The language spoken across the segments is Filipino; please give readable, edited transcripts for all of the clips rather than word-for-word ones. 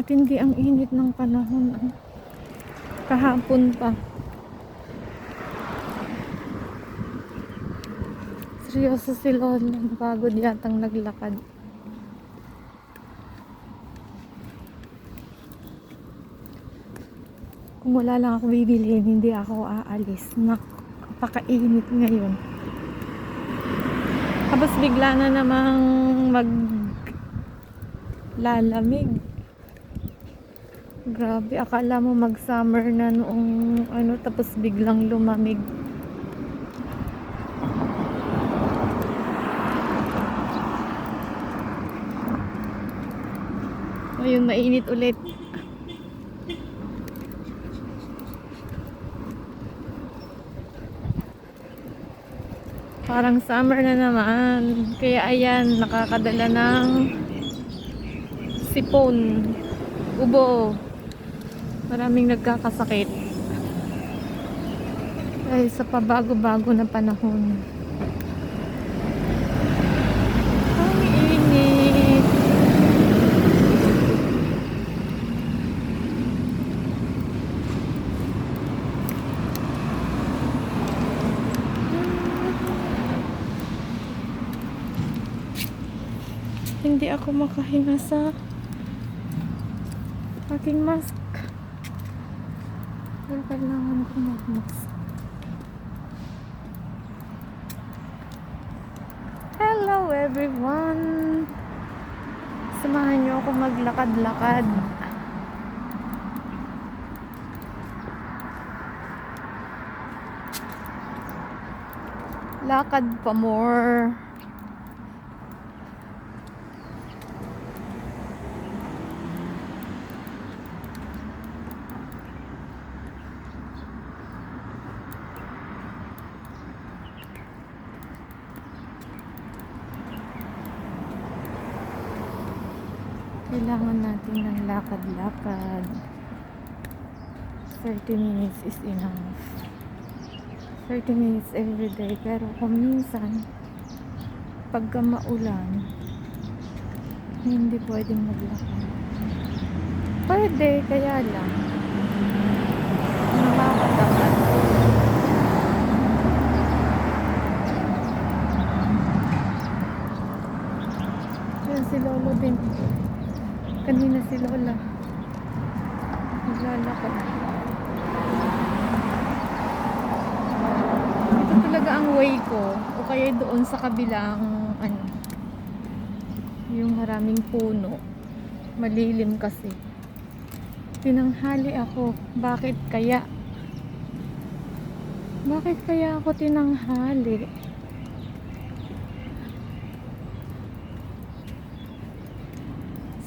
Matindi ang init ng panahon. Kahapon pa. Seryoso si Lola. Napagod yatang naglakad. Kung wala lang ako bibilhin, hindi ako aalis. Napakainit ngayon. Tapos bigla na namang maglalamig. Grabe, akala mo mag-summer na noong tapos biglang lumamig. Ngayon mainit ulit. Parang summer na naman. Kaya ayan, nakakadala ng sipon, ubo. Maraming nagkakasakit dahil sa pabago-bago na panahon. Ang init. Hindi ako makahinga sa aking mask. Pero kailangan ko mag-mask. Hello everyone! Samahan niyo ako maglakad-lakad. Lakad pa more. Kailangan natin ng lakad-lakad. 30 minutes is enough. 30 minutes every day. Pero kung minsan, pagka maulan, hindi pwedeng maglakad. Pwede, kaya lang. Nakakatakot. Yan si Lolo din. Kanina si Lola naglalakad. Ito talaga ang way ko, o kaya doon sa kabilang yung maraming puno, malilim kasi. Tinanghali ako. Bakit kaya ako tinanghali?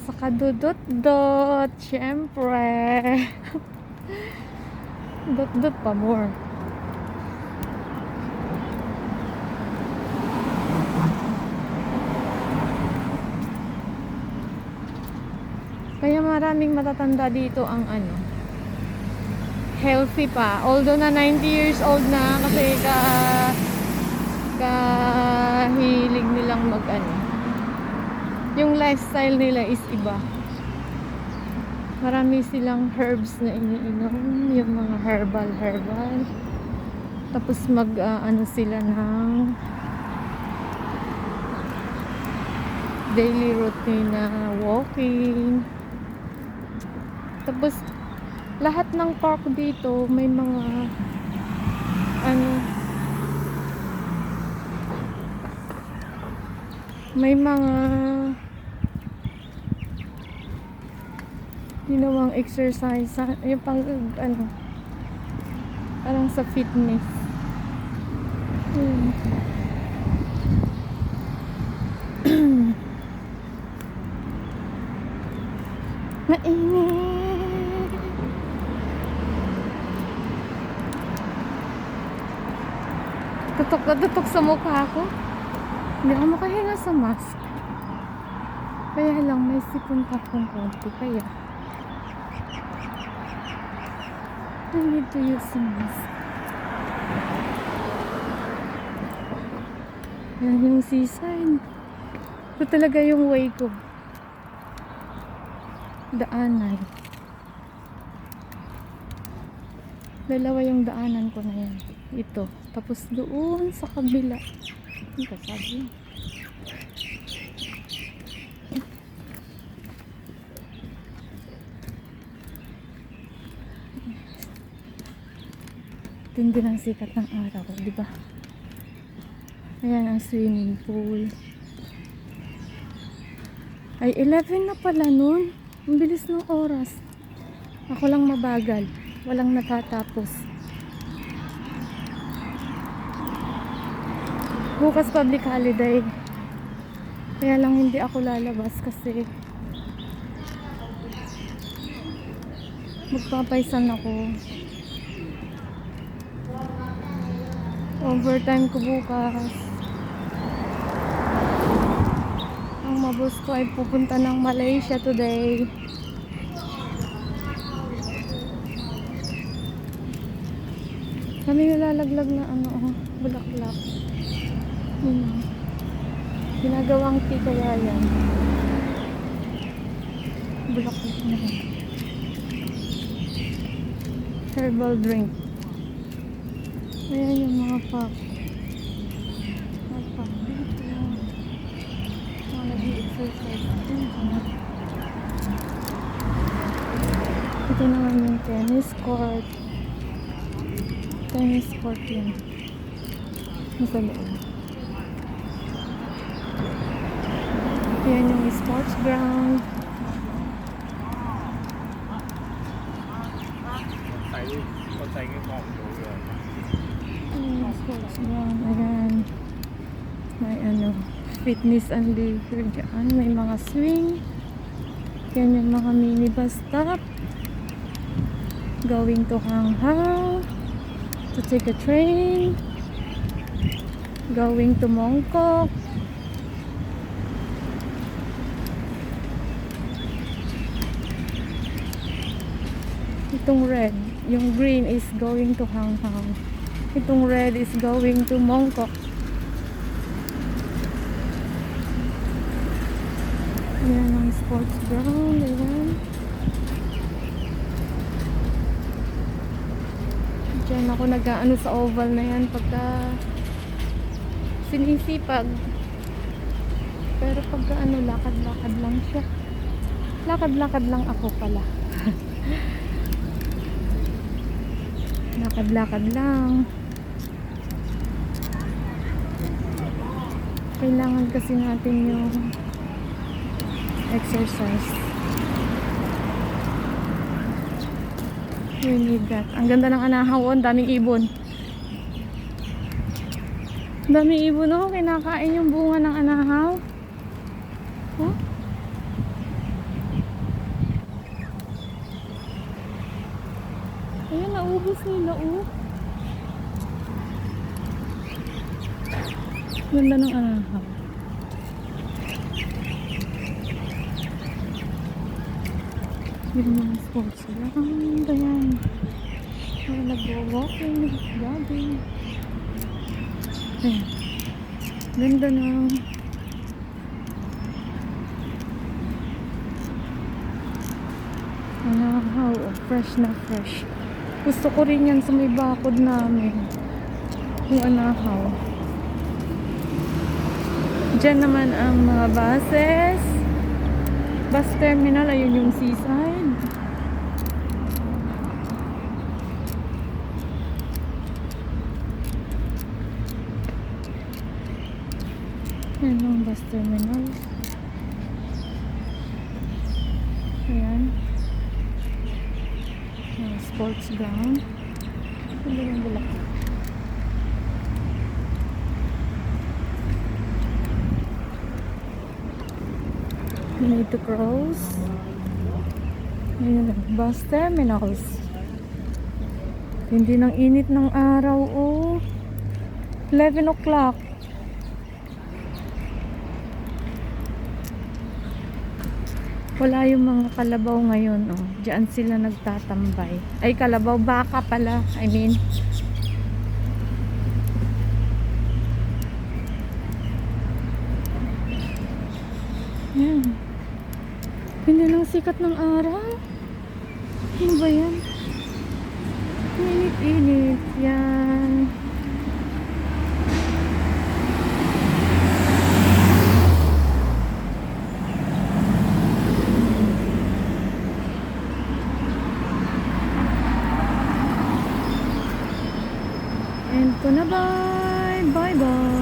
Sa kadudot-dot, syempre. Dot-dot pa more. Kaya maraming matatanda dito ang healthy pa. Although na 90 years old na kasi kahilig nilang yung lifestyle nila is iba. Marami silang herbs na iniinom, yung mga herbal. Tapos sila ng daily routine na walking. Tapos lahat ng park dito may mga ginawang exercise, yung pang parang sa fitness. Mainit. Tutok na tutok sa mukha ko. Hindi ako makahinga sa mask. Kaya lang may sipon pa kong konti. Kaya I need to use a mask. Yan yung seaside. Ito talaga yung way ko. daanan. Dalawa yung daanan ko na yan. Ito. Tapos doon sa kabila. Ano ka sabi? Tindi ng sikat ng araw, di ba? Ayan ang swimming pool. Ay, 11 na pala nun. Ang bilis ng oras. Ako lang mabagal. Walang natatapos. Bukas public holiday. Kaya lang hindi ako lalabas kasi magpapaisan ako. Overtime ko bukas. Ang mabos ko ay pupunta ng Malaysia today. Kami nalalaglag na bulaklak. Ginagawang tea kaya yan. Bulaklak na yan. Herbal drink. Ayan yung mga pack. Mga pack dito. Mga nag-i-exercise. Ito naman yung tennis court. Tennis court yun. Nasa loob. Ayan yung sports ground. Sports ground. Ayan. May fitness and leisure dyan. May mga swing. Yan yung mga mini bus stop. Going to Hanghang. To take a train. Going to Mongkok. Itong red, yung green is going to Hanghang. Itong red is going to Mongkok. Ayan ang sports ground. Ayan. Diyan ako nag-aano sa oval na yan pagka sinisipag. Pero pagka lakad-lakad lang siya. Lakad-lakad lang ako pala. Lakad-lakad lang. Kailangan kasi natin yung exercise. We need that. Ang ganda ng anahaw. Ang daming ibon. Ang daming ibon. Kinakain yung bunga ng anahaw. Oh? Ayan, naubos nila. Ganda ng anahaw. Yun yung sports ground. Ayan. May nag-walking, nag-jogging. Ayan. Ganda ng anahaw. Fresh na fresh. Gusto ko rin yan sa may bakod namin. Yung anahaw. Diyan naman ang mga buses. Bus terminal, ayun yung seaside. Ayan ang bus terminal. Ayan. Ayan, sports ground. Ganda yung bulak. You need to cross. Ayan, bus terminals. Hindi ng init ng araw. 11 o'clock. Wala yung mga kalabaw ngayon. Diyan sila nagtatambay. Ay, kalabaw, baka pala. I mean. Ayan. Hindi lang sikat ng araw. Ano ba yan? Init-init. Yan. And ko na bye. Bye-bye.